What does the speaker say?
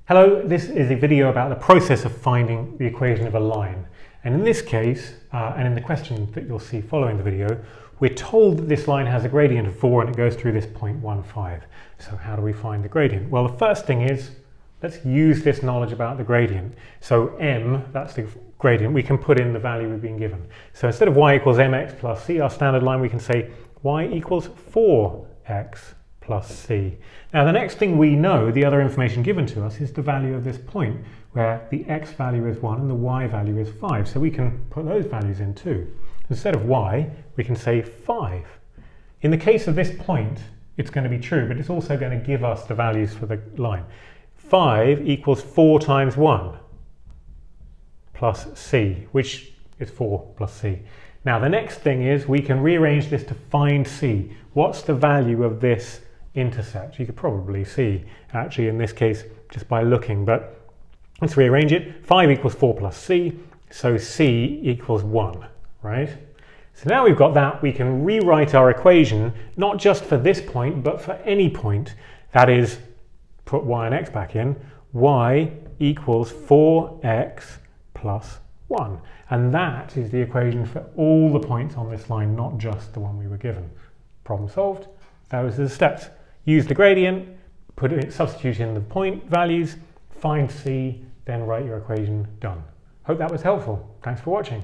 Hello, this is a video about the process of finding the equation of a line. And in this case, and in the question that you'll see following the video, we're told that this line has a gradient of 4 and it goes through this point 1,5. So how do we find the gradient? Well, the first thing is, let's use this knowledge about the gradient. So m, that's the gradient, we can put in the value we've been given. So instead of y equals mx plus c, our standard line, we can say y equals 4x plus c. Now the next thing we know, the other information given to us, is the value of this point, where the x value is 1 and the y value is 5. So we can put those values in too. Instead of y, we can say 5. In the case of this point, it's going to be true, but it's also going to give us the values for the line. 5 equals 4 times 1 plus c, which is 4 plus c. Now the next thing is we can rearrange this to find c. What's the value of this intercept? You could probably see actually in this case just by looking, but let's rearrange it. 5 equals 4 plus c, so c equals 1, right? So now we've got that, we can rewrite our equation not just for this point but for any point. That is, put y and x back in, y equals 4x plus 1. And that is the equation for all the points on this line, not just the one we were given. Problem solved. Those are the steps. Use the gradient, substitute in the point values, find c, then write your equation. Done. Hope that was helpful. Thanks for watching.